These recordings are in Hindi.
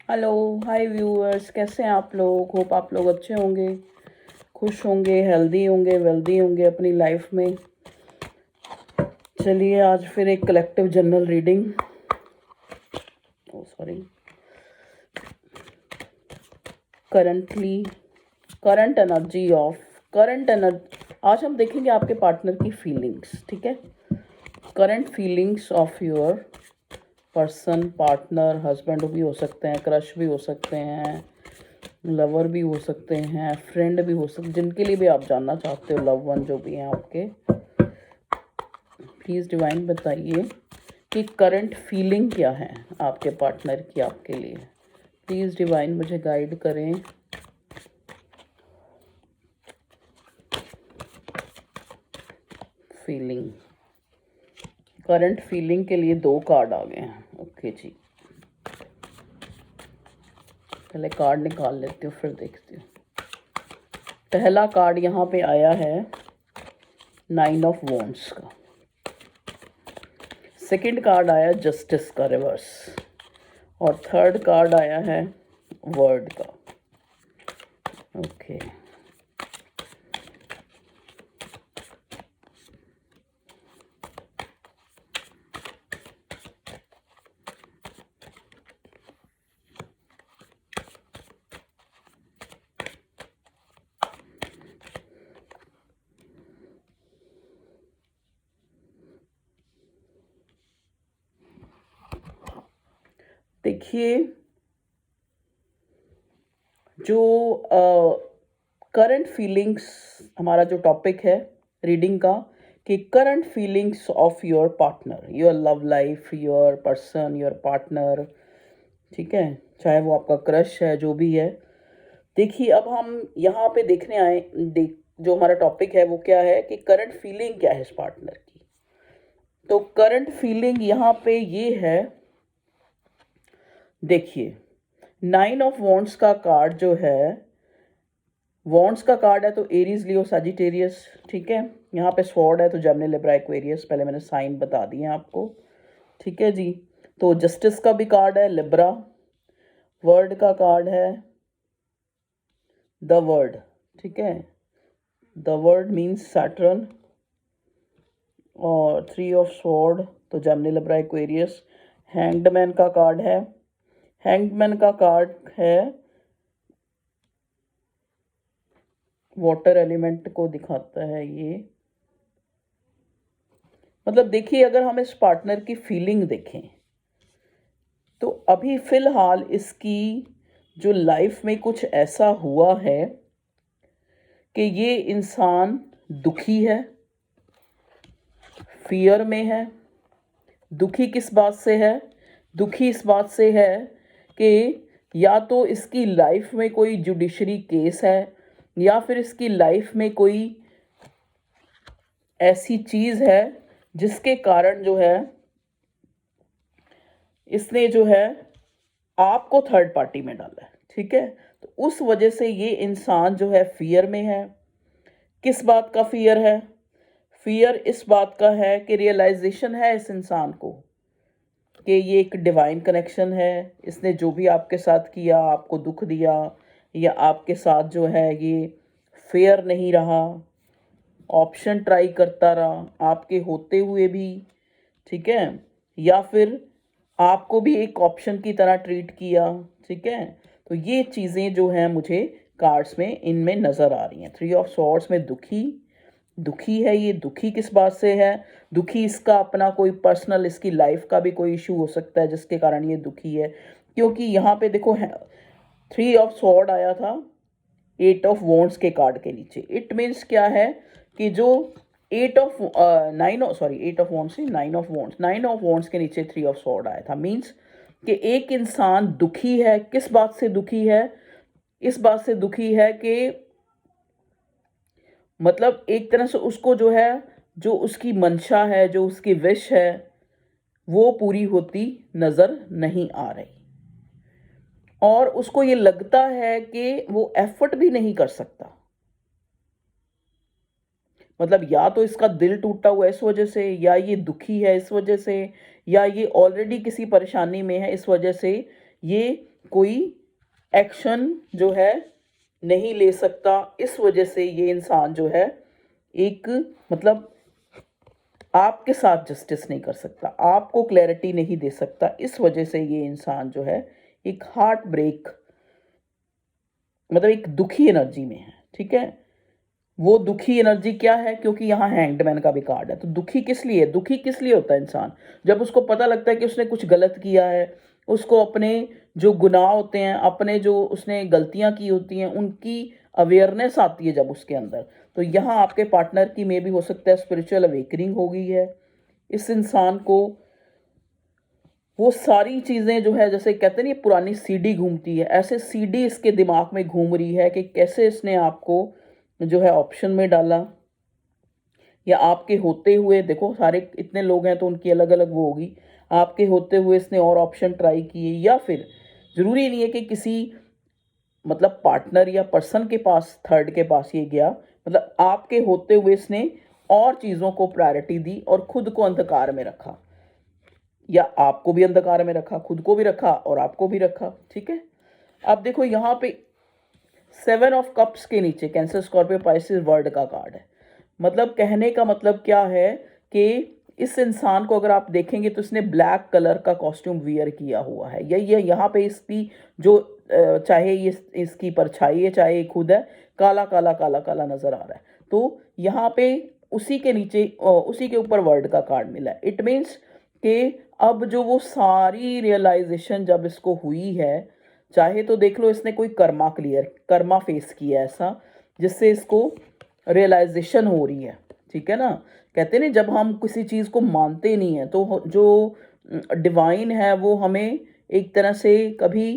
हेलो, हाय व्यूअर्स, कैसे हैं आप लोग? होप आप लोग अच्छे होंगे, खुश होंगे, हेल्दी होंगे, वेल्दी होंगे अपनी लाइफ में। चलिए आज फिर एक collective general reading. Oh sorry, currently current energy of current energy. आज हम देखेंगे आपके पार्टनर की फीलिंग्स, ठीक है? Current feelings of your person, partner, husband भी हो सकते हैं, क्रश भी हो सकते हैं, लवर भी हो सकते हैं, फ्रेंड भी हो सकते, जिनके लिए भी आप जानना चाहते हो, लव वन जो भी हैं आपके। प्लीज़ डिवाइन बताइए कि करंट फीलिंग क्या है आपके पार्टनर की आपके लिए। प्लीज़ डिवाइन मुझे गाइड करें। फीलिंग, करंट फीलिंग के लिए 2 कार्ड आ गए हैं। ओके जी, पहले कार्ड निकाल लेती हूँ फिर देखती हूँ। पहला कार्ड यहाँ पे आया है 9 ऑफ वॉन्ड्स का। सेकंड कार्ड आया जस्टिस का रिवर्स, और थर्ड कार्ड आया है वर्ड का। ओके, देखिए जो करंट फीलिंग्स, हमारा जो टॉपिक है रीडिंग का, कि current feelings of your partner, your love life, your person, your partner, ठीक है, चाहे वो आपका क्रश है, जो भी है। देखिए अब हम यहाँ पे देखने आए, जो हमारा टॉपिक है वो क्या है कि करंट फीलिंग क्या है इस पार्टनर की। तो करंट फीलिंग यहाँ पे ये है, देखिए 9 ऑफ वॉन्ड्स का कार्ड जो है, वॉन्ड्स का कार्ड है तो एरीज, लियो, सजिटेरियस, ठीक है। यहाँ पे स्वॉर्ड है तो जेमिनी, लिब्रा, एक्वेरियस, पहले मैंने साइन बता दिए आपको, ठीक है जी। तो जस्टिस का भी कार्ड है लिब्रा, वर्ड का कार्ड है द वर्ड, ठीक है। द वर्ड मीन्स सैटर्न, और 3 ऑफ स्वॉर्ड तो जेमिनी, लिब्रा, एक्वेरियस। हैंग्डमैन का कार्ड है, हैंग्डमैन का कार्ड है वाटर एलिमेंट को दिखाता है ये। मतलब देखिए अगर हम इस पार्टनर की फीलिंग देखें तो अभी फिलहाल इसकी जो लाइफ में कुछ ऐसा हुआ है कि ये इंसान दुखी है, फियर में है। दुखी किस बात से है? दुखी इस बात से है कि या तो इसकी लाइफ में कोई जुडिशरी केस है, या फिर इसकी लाइफ में कोई ऐसी चीज़ है जिसके कारण जो है इसने जो है आपको थर्ड पार्टी में डाला है, ठीक है। तो उस वजह से ये इंसान जो है फियर में है। किस बात का फियर है? फियर इस बात का है कि रियलाइजेशन है इस इंसान को कि ये एक डिवाइन कनेक्शन है। इसने जो भी आपके साथ किया, आपको दुख दिया, या आपके साथ जो है ये फेयर नहीं रहा, ऑप्शन ट्राई करता रहा आपके होते हुए भी, ठीक है, या फिर आपको भी एक ऑप्शन की तरह ट्रीट किया, ठीक है। तो ये चीज़ें जो हैं मुझे कार्ड्स में इनमें नज़र आ रही हैं। 3 ऑफ सॉर्ड्स में दुखी, दुखी है ये। दुखी किस बात से है? दुखी इसका अपना कोई पर्सनल, इसकी लाइफ का भी कोई इशू हो सकता है जिसके कारण ये दुखी है। क्योंकि यहाँ पे देखो 3 ऑफ सॉर्ड आया था 8 ऑफ वॉन्ड्स के कार्ड के नीचे। इट मीन्स क्या है कि जो 8 ऑफ 9 सॉरी 8 ऑफ वॉन्ड्स नहीं, 9 ऑफ वॉन्ड्स, 9 ऑफ वॉन्ड्स के नीचे 3 ऑफ सॉर्ड आया था। मीन्स कि एक इंसान दुखी है। किस बात से दुखी है? इस बात से दुखी है कि मतलब एक तरह से उसको जो है, जो उसकी मंशा है, जो उसकी विश है, वो पूरी होती नज़र नहीं आ रही, और उसको ये लगता है कि वो एफर्ट भी नहीं कर सकता। मतलब या तो इसका दिल टूटा हुआ है इस वजह से, या ये दुखी है इस वजह से, या ये ऑलरेडी किसी परेशानी में है इस वजह से ये कोई एक्शन जो है नहीं ले सकता। इस वजह से ये इंसान जो है एक मतलब आपके साथ जस्टिस नहीं कर सकता, आपको क्लैरिटी नहीं दे सकता। इस वजह से ये इंसान जो है एक हार्ट ब्रेक मतलब एक दुखी एनर्जी में है, ठीक है। वो दुखी एनर्जी क्या है, क्योंकि यहाँ हैंग्ड का भी कार्ड है। तो दुखी किस लिए, दुखी किस लिए होता है इंसान, जब उसको पता लगता है कि उसने कुछ गलत किया है, उसको अपने जो गुनाह होते हैं, अपने जो उसने गलतियां की होती हैं, उनकी अवेयरनेस आती है जब उसके अंदर। तो यहाँ आपके पार्टनर की मे भी हो सकता है स्पिरिचुअल अवेकनिंग हो गई है। इस इंसान को वो सारी चीज़ें जो है, जैसे कहते हैं ना ये पुरानी सीडी घूमती है, ऐसे सीडी इसके दिमाग में घूम रही है कि कैसे इसने आपको जो है ऑप्शन में डाला, या आपके होते हुए, देखो सारे इतने लोग हैं तो उनकी अलग अलग वो होगी, आपके होते हुए इसने और ऑप्शन ट्राई किए, या फिर ज़रूरी नहीं है कि किसी मतलब पार्टनर या पर्सन के पास, थर्ड के पास ये गया, मतलब आपके होते हुए इसने और चीज़ों को प्रायोरिटी दी और खुद को अंधकार में रखा, या आपको भी अंधकार में रखा, खुद को भी रखा और आपको भी रखा, ठीक है। अब देखो यहाँ पे 7 ऑफ कप्स के नीचे कैंसर स्कॉर्पियो पाइसेस वर्ड का कार्ड है। मतलब कहने का मतलब क्या है कि इस इंसान को अगर आप देखेंगे तो इसने ब्लैक कलर का कॉस्ट्यूम वियर किया हुआ है, ये यहाँ पे इसकी जो चाहे ये इसकी परछाई है चाहे ये खुद है, काला काला काला काला नजर आ रहा है। तो यहाँ पे उसी के नीचे उसी के ऊपर वर्ड का कार्ड मिला है। इट मीन्स कि अब जो वो सारी रियलाइजेशन जब इसको हुई है, चाहे तो देख लो इसने कोई कर्मा फेस किया ऐसा जिससे इसको रियलाइजेशन हो रही है, ठीक है ना। कहते नहीं जब हम किसी चीज़ को मानते नहीं है तो जो डिवाइन है वो हमें एक तरह से कभी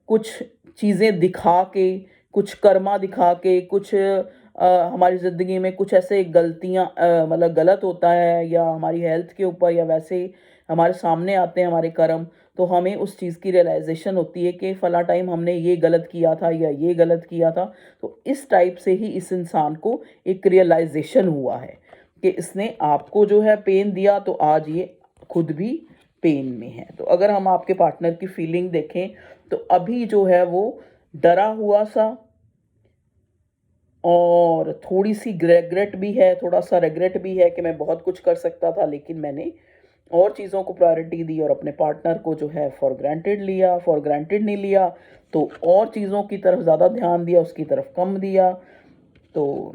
कुछ चीज़ें दिखा के, कुछ कर्मा दिखा के, कुछ हमारी ज़िंदगी में कुछ ऐसे गलतियाँ मतलब गलत होता है, या हमारी हेल्थ के ऊपर या वैसे हमारे सामने आते हैं हमारे कर्म, तो हमें उस चीज़ की रियलाइजेशन होती है कि फ़लाँ टाइम हमने ये गलत किया था या ये गलत किया था। तो इस टाइप से ही इस इंसान को एक रियलाइजेशन हुआ है कि इसने आपको जो है पेन दिया, तो आज ये खुद भी पेन में है। तो अगर हम आपके पार्टनर की फीलिंग देखें तो अभी जो है वो डरा हुआ सा, और थोड़ी सी रेग्रेट भी है, थोड़ा सा रेग्रेट भी है कि मैं बहुत कुछ कर सकता था लेकिन मैंने और चीज़ों को प्रायोरिटी दी और अपने पार्टनर को जो है फॉर ग्रांटेड नहीं लिया, तो और चीज़ों की तरफ ज़्यादा ध्यान दिया, उसकी तरफ कम दिया। तो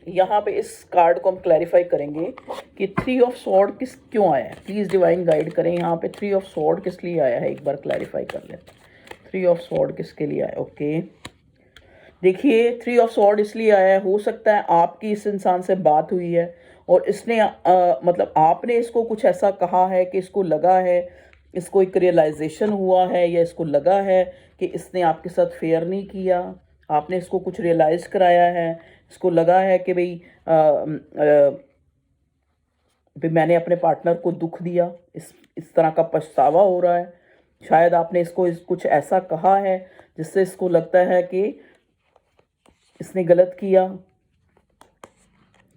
यहाँ पे इस कार्ड को हम क्लैरिफाई करेंगे कि 3 ऑफ सॉर्ड क्यों आया है। प्लीज़ डिवाइन गाइड करें, यहाँ पे 3 ऑफ सॉर्ड किस लिए आया है, एक बार क्लैरिफाई कर लेते हैं। 3 ऑफ सॉर्ड किसके लिए आया, ओके। देखिए 3 ऑफ सॉर्ड इसलिए आया है, हो सकता है आपकी इस इंसान से बात हुई है और इसने मतलब आपने इसको कुछ ऐसा कहा है कि इसको लगा है, इसको एक रियलाइजेशन हुआ है, या इसको लगा है कि इसने आपके साथ फेयर नहीं किया, आपने इसको कुछ रियलाइज़ कराया है, इसको लगा है कि भाई मैंने अपने पार्टनर को दुख दिया, इस तरह का पछतावा हो रहा है। शायद आपने इसको कुछ ऐसा कहा है जिससे इसको लगता है कि इसने गलत किया,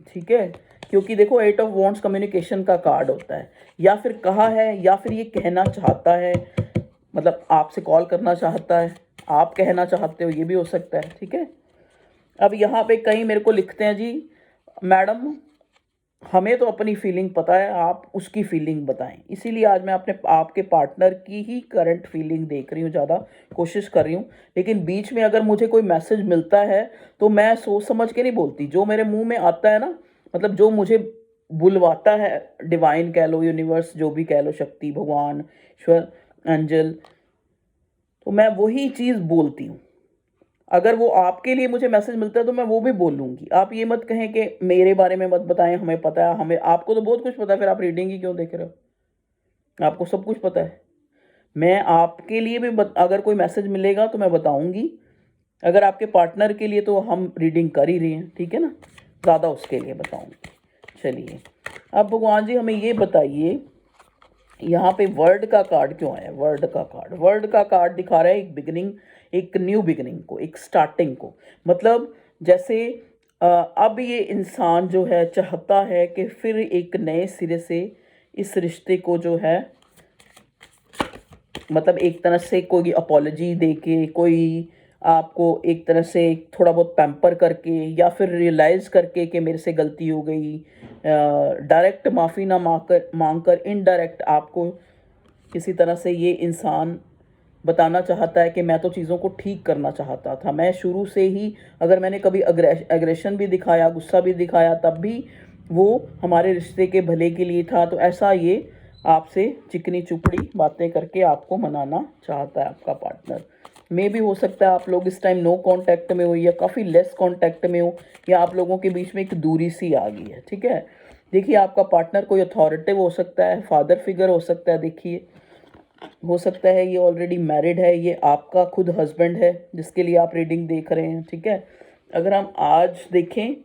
ठीक है। क्योंकि देखो 8 ऑफ वॉन्ड्स कम्युनिकेशन का कार्ड होता है, या फिर कहा है या फिर ये कहना चाहता है, मतलब आपसे कॉल करना चाहता है, आप कहना चाहते हो, ये भी हो सकता है, ठीक है। अब यहाँ पे कहीं मेरे को लिखते हैं जी मैडम हमें तो अपनी फीलिंग पता है, आप उसकी फीलिंग बताएं। इसीलिए आज मैं अपने आपके पार्टनर की ही करंट फीलिंग देख रही हूँ, ज़्यादा कोशिश कर रही हूँ। लेकिन बीच में अगर मुझे कोई मैसेज मिलता है तो मैं सोच समझ के नहीं बोलती, जो मेरे मुंह में आता है ना, मतलब जो मुझे बुलवाता है, डिवाइन कह लो, यूनिवर्स जो भी कह लो, शक्ति, भगवान, ईश्वर, एंजल, तो मैं वही चीज़ बोलती हूँ। अगर वो आपके लिए मुझे मैसेज मिलता है तो मैं वो भी बोलूँगी। आप ये मत कहें कि मेरे बारे में मत बताएं, हमें पता है, हमें, आपको तो बहुत कुछ पता है, फिर आप रीडिंग ही क्यों देख रहे हो, आपको सब कुछ पता है। मैं आपके लिए भी अगर कोई मैसेज मिलेगा तो मैं बताऊँगी। अगर आपके पार्टनर के लिए तो हम रीडिंग कर ही रहे हैं, ठीक है ना, ज़्यादा उसके लिए बताऊँगी। चलिए अब भगवान जी हमें ये बताइए, यहाँ पे वर्ड का कार्ड क्यों आया। वर्ड का कार्ड दिखा रहा है एक बिगिनिंग, एक न्यू बिगिनिंग को, एक स्टार्टिंग को। मतलब जैसे अब ये इंसान जो है चाहता है कि फिर एक नए सिरे से इस रिश्ते को जो है मतलब एक तरह से कोई अपॉलजी दे के, कोई आपको एक तरह से थोड़ा बहुत पैम्पर करके, या फिर रियलाइज़ करके कि मेरे से गलती हो गई, डायरेक्ट माफ़ी ना मांग कर इनडायरेक्ट आपको किसी तरह से ये इंसान बताना चाहता है कि मैं तो चीज़ों को ठीक करना चाहता था। मैं शुरू से ही, अगर मैंने कभी एग्रेशन भी दिखाया, गुस्सा भी दिखाया, तब भी वो हमारे रिश्ते के भले के लिए था। तो ऐसा ये आपसे चिकनी चुपड़ी बातें करके आपको मनाना चाहता है आपका पार्टनर। मे भी हो सकता है आप लोग इस टाइम नो कांटेक्ट में हो, या काफ़ी लेस कांटेक्ट में हो, या आप लोगों के बीच में एक दूरी सी आ गई है। ठीक है, देखिए आपका पार्टनर कोई अथॉरिटिव हो सकता है, फादर फिगर हो सकता है। देखिए, हो सकता है ये ऑलरेडी मैरिड है, ये आपका खुद हस्बैंड है जिसके लिए आप रीडिंग देख रहे हैं। ठीक है, अगर हम आज देखें,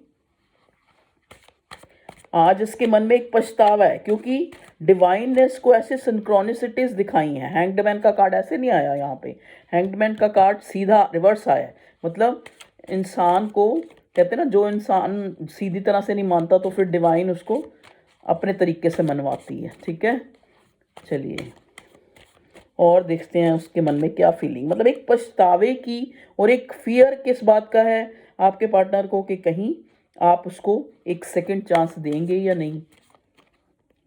आज इसके मन में एक पछतावा है, क्योंकि डिवाइन ने इसको ऐसे सिंक्रोनिसिटीज दिखाई हैं। हैंग्ड मैन का कार्ड ऐसे नहीं आया यहाँ पे, हैंग्ड मैन का कार्ड सीधा रिवर्स आया है। मतलब इंसान को कहते हैं ना, जो इंसान सीधी तरह से नहीं मानता तो फिर डिवाइन उसको अपने तरीके से मनवाती है। ठीक है, चलिए और देखते हैं उसके मन में क्या फीलिंग, मतलब एक पछतावे की और एक फियर किस बात का है आपके पार्टनर को, कि कहीं आप उसको एक सेकंड चांस देंगे या नहीं।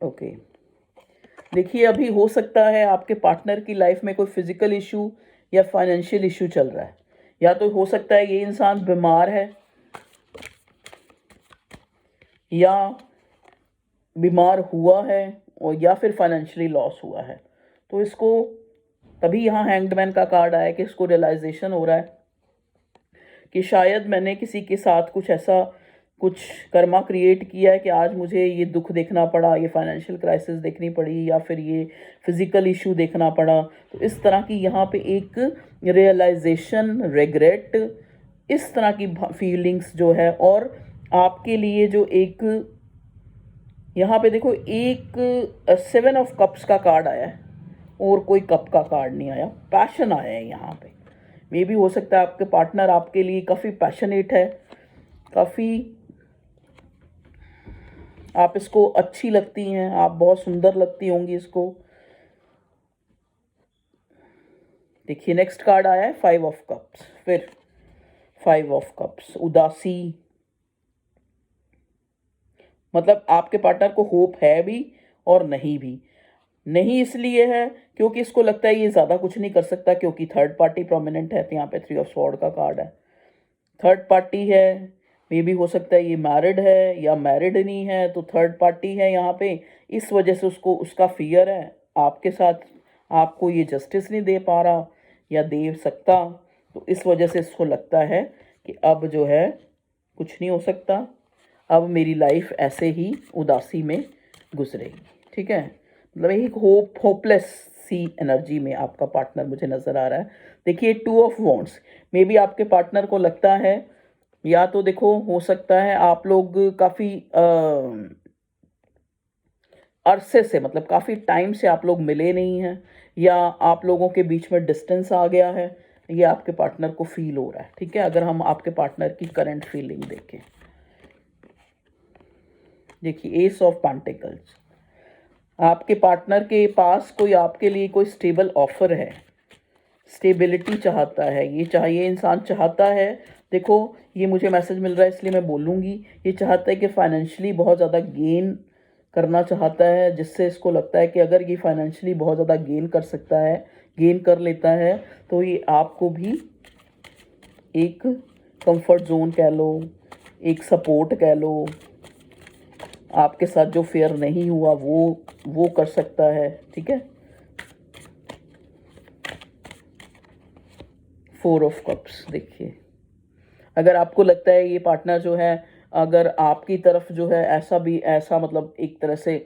ओके, देखिए अभी हो सकता है आपके पार्टनर की लाइफ में कोई फिजिकल इशू या फाइनेंशियल इशू चल रहा है, या तो हो सकता है ये इंसान बीमार है, या बीमार हुआ है, और या फिर फाइनेंशियली लॉस हुआ है। तो इसको तभी यहाँ हैंग्ड का कार्ड आया कि इसको रियलाइजेशन हो रहा है कि शायद मैंने किसी के साथ कुछ ऐसा कुछ कर्मा क्रिएट किया है कि आज मुझे ये दुख देखना पड़ा, ये फाइनेंशियल क्राइसिस देखनी पड़ी, या फिर ये फिजिकल इशू देखना पड़ा। तो इस तरह की यहाँ पे एक रियलाइजेशन, रिग्रेट, इस तरह की फीलिंग्स जो है। और आपके लिए जो एक यहाँ पे देखो, एक 7 ऑफ कप्स का कार्ड आया है और कोई कप का कार्ड नहीं आया, पैशन आया है यहाँ पे। मे भी हो सकता है आपके पार्टनर आपके लिए काफ़ी पैशनेट है, काफ़ी आप इसको अच्छी लगती हैं, आप बहुत सुंदर लगती होंगी इसको। देखिए नेक्स्ट कार्ड आया है 5 ऑफ कप्स, फिर 5 ऑफ कप्स, उदासी। मतलब आपके पार्टनर को होप है भी और नहीं भी। नहीं इसलिए है क्योंकि इसको लगता है ये ज़्यादा कुछ नहीं कर सकता, क्योंकि थर्ड पार्टी प्रोमिनेंट है। तो यहाँ पे 3 ऑफ स्वॉर्ड का कार्ड है, थर्ड पार्टी है। मे भी हो सकता है ये मैरिड है या मैरिड नहीं है, तो थर्ड पार्टी है यहाँ पे। इस वजह से उसको उसका फियर है आपके साथ, आपको ये जस्टिस नहीं दे पा रहा या दे सकता। तो इस वजह से इसको लगता है कि अब जो है कुछ नहीं हो सकता, अब मेरी लाइफ ऐसे ही उदासी में गुजरेगी। ठीक है, मतलब एक होपलेस सी एनर्जी में आपका पार्टनर मुझे नज़र आ रहा है। देखिए 2 ऑफ वॉन्ड्स, मे बी आपके पार्टनर को लगता है, या तो देखो हो सकता है आप लोग काफ़ी अरसे से, मतलब काफ़ी टाइम से आप लोग मिले नहीं हैं, या आप लोगों के बीच में डिस्टेंस आ गया है, ये आपके पार्टनर को फील हो रहा है। ठीक है, अगर हम आपके पार्टनर की करंट फीलिंग देखें, देखिए एस ऑफ पेंटिकल्स, आपके पार्टनर के पास कोई आपके लिए कोई स्टेबल ऑफर है, स्टेबिलिटी चाहता है। ये चाहिए, इंसान चाहता है, देखो ये मुझे मैसेज मिल रहा है इसलिए मैं बोलूँगी, ये चाहता है कि फाइनेंशियली बहुत ज़्यादा गेन करना चाहता है, जिससे इसको लगता है कि अगर ये फाइनेंशियली बहुत ज़्यादा गेन कर सकता है, गेन कर लेता है, तो ये आपको भी एक कंफर्ट जोन कह लो, एक सपोर्ट कह लो, आपके साथ जो फेयर नहीं हुआ वो कर सकता है। ठीक है, 4 ऑफ कप्स। देखिए अगर आपको लगता है ये पार्टनर जो है, अगर आपकी तरफ जो है ऐसा मतलब एक तरह से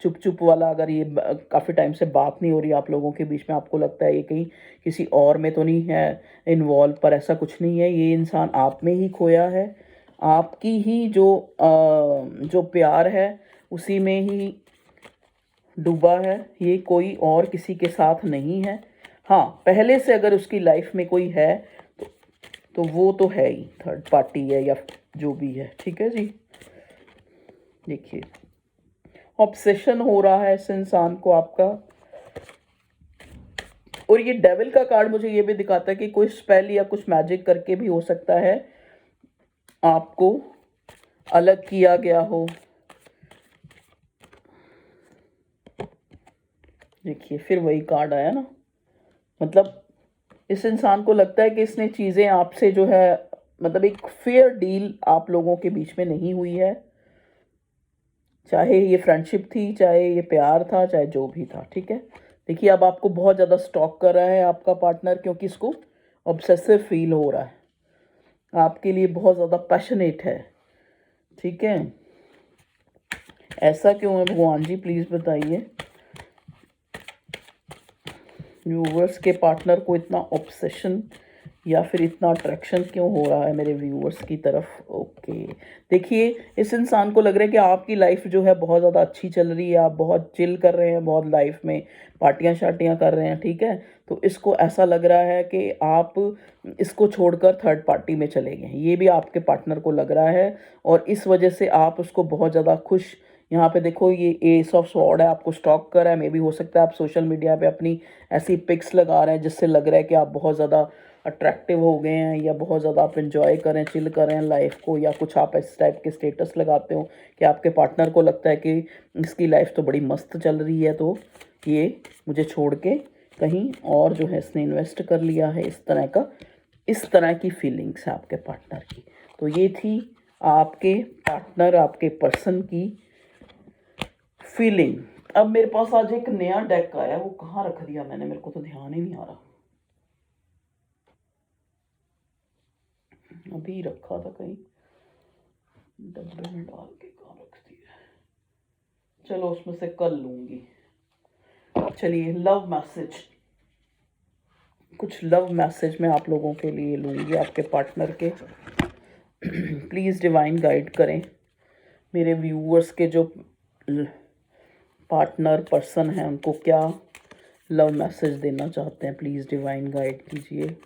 चुप चुप वाला, अगर ये काफ़ी टाइम से बात नहीं हो रही आप लोगों के बीच में, आपको लगता है ये कहीं किसी और में तो नहीं है इन्वॉल्व, पर ऐसा कुछ नहीं है, ये इंसान आप में ही खोया है, आपकी ही जो प्यार है उसी में ही डूबा है, ये कोई और किसी के साथ नहीं है। हाँ, पहले से अगर उसकी लाइफ में कोई है तो वो तो है ही, थर्ड पार्टी है या जो भी है। ठीक है जी, देखिए ऑब्सेशन हो रहा है इस इंसान को आपका, और ये डेविल का कार्ड मुझे ये भी दिखाता है कि कोई स्पेल या कुछ मैजिक करके भी हो सकता है आपको अलग किया गया हो। देखिए फिर वही कार्ड आया ना, मतलब इस इंसान को लगता है कि इसने चीज़ें आपसे जो है, मतलब एक फेयर डील आप लोगों के बीच में नहीं हुई है, चाहे ये फ्रेंडशिप थी, चाहे ये प्यार था, चाहे जो भी था। ठीक है, देखिए अब आपको बहुत ज़्यादा स्टॉक कर रहा है आपका पार्टनर, क्योंकि इसको ऑब्सेसिव फील हो रहा है, आपके लिए बहुत ज़्यादा पैशनेट है। ठीक है, ऐसा क्यों है भगवान जी, प्लीज़ बताइए। व्यूवर्स के पार्टनर को इतना ऑब्सेशन या फिर इतना अट्रैक्शन क्यों हो रहा है मेरे व्यूवर्स की तरफ। ओके, देखिए इस इंसान को लग रहा है कि आपकी लाइफ जो है बहुत ज़्यादा अच्छी चल रही है, आप बहुत चिल कर रहे हैं, बहुत लाइफ में पार्टियां शार्टियां कर रहे हैं। ठीक है, तो इसको ऐसा लग रहा है कि आप इसको छोड़कर थर्ड पार्टी में चले गए, ये भी आपके पार्टनर को लग रहा है, और इस वजह से आप उसको बहुत ज़्यादा खुश, यहाँ पे देखो ये एस ऑफ स्वॉर्ड है, आपको स्टॉक कर रहा है। मे भी हो सकता है आप सोशल मीडिया पे अपनी ऐसी पिक्स लगा रहे हैं जिससे लग रहा है कि आप बहुत ज़्यादा अट्रैक्टिव हो गए हैं, या बहुत ज़्यादा आप इन्जॉय करें, चिल करें लाइफ को, या कुछ आप इस टाइप के स्टेटस लगाते हो कि आपके पार्टनर को लगता है कि इसकी लाइफ तो बड़ी मस्त चल रही है, तो ये मुझे छोड़ के कहीं और जो है इसने इन्वेस्ट कर लिया है। इस तरह की फीलिंग्स है आपके पार्टनर की। तो ये थी आपके पार्टनर, आपके पर्सन की फीलिंग। अब मेरे पास आज एक नया डेक आया, वो कहाँ रख दिया मैंने, मेरे को तो ध्यान ही नहीं आ रहा, अभी रखा था कहीं डब्बे में डाल के, कहाँ रख दिया। चलो उसमें से कर लूंगी। चलिए लव मैसेज, कुछ लव मैसेज मैं आप लोगों के लिए लूंगी आपके पार्टनर के। प्लीज़ डिवाइन गाइड करें मेरे व्यूअर्स के जो पार्टनर पर्सन हैं, उनको क्या लव मैसेज देना चाहते हैं, प्लीज़ डिवाइन गाइड कीजिए।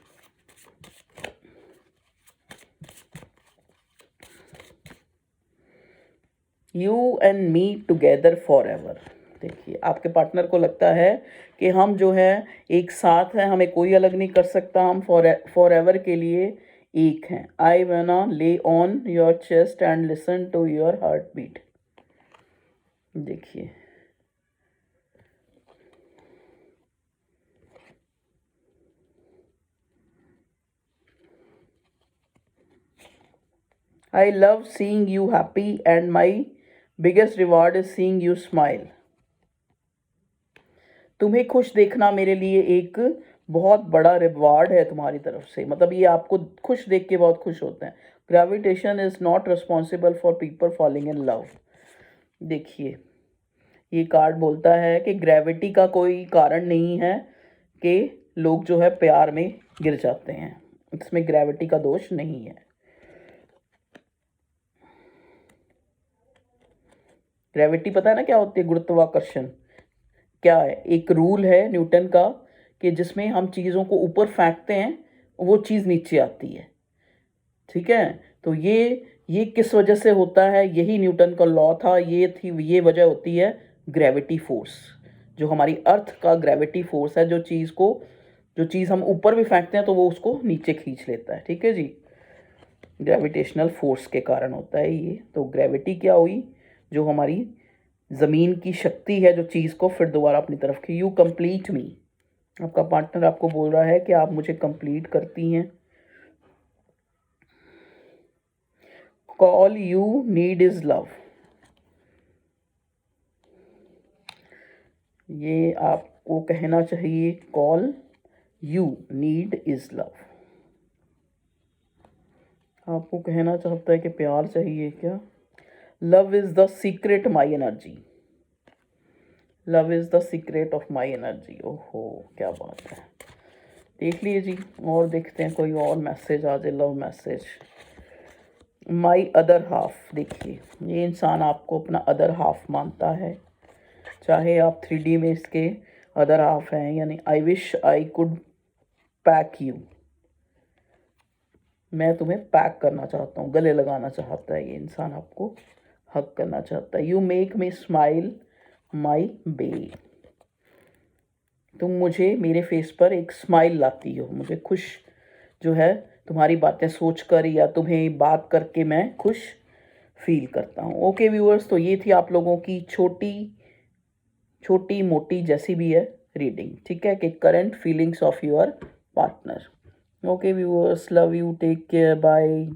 You and me together for ever. देखिए आपके पार्टनर को लगता है कि हम जो है एक साथ हैं, हमें कोई अलग नहीं कर सकता, हम फॉर एवर के लिए एक हैं। I wanna lay on your chest and listen to your heart beat. देखिए I love seeing you happy and my biggest reward is seeing you smile। तुम्हें खुश देखना मेरे लिए एक बहुत बड़ा रिवार्ड है तुम्हारी तरफ से, मतलब ये आपको खुश देख के बहुत खुश होते हैं। Gravitation is not responsible for people falling in love. देखिए ये कार्ड बोलता है कि ग्रेविटी का कोई कारण नहीं है कि लोग जो है प्यार में गिर जाते हैं, इसमें ग्रेविटी का दोष नहीं है। ग्रेविटी पता है ना क्या होती है, गुरुत्वाकर्षण क्या है, एक रूल है न्यूटन का कि जिसमें हम चीज़ों को ऊपर फेंकते हैं वो चीज़ नीचे आती है। ठीक है, तो ये किस वजह से होता है, यही न्यूटन का लॉ था, ये वजह होती है ग्रेविटी फोर्स, जो हमारी अर्थ का ग्रेविटी फोर्स है, जो चीज़ हम ऊपर भी फेंकते हैं तो वो उसको नीचे खींच लेता है। ठीक है जी, ग्रेविटेशनल फोर्स के कारण होता है ये। तो ग्रेविटी क्या हुई, जो हमारी ज़मीन की शक्ति है, जो चीज़ को फिर दोबारा अपनी तरफ की। यू कंप्लीट मी, आपका पार्टनर आपको बोल रहा है कि आप मुझे कंप्लीट करती हैं। Call you need is love, ये आपको कहना चाहिए, call you need is love. आपको कहना चाहता है कि प्यार चाहिए क्या। Love is the secret my energy, love is the secret of my energy. ओहो क्या बात है, देख लीजिए जी, और देखते हैं कोई और मैसेज आ जाए, love message. My other half, देखिए ये इंसान आपको अपना अदर हाफ मानता है, चाहे आप 3D में इसके अदर हाफ हैं, यानी I wish I could pack you, मैं तुम्हें पैक करना चाहता हूँ, गले लगाना चाहता है ये इंसान, आपको हक करना चाहता है। यू मेक मी स्माइल माई बे, तुम मुझे मेरे फेस पर एक स्माइल लाती हो, मुझे खुश जो है तुम्हारी बातें सोचकर या तुम्हें बात करके मैं खुश फील करता हूँ। ओके व्यूअर्स, तो ये थी आप लोगों की छोटी छोटी मोटी जैसी भी है रीडिंग, ठीक है, कि current feelings of your partner. Okay viewers, love you, take care, bye.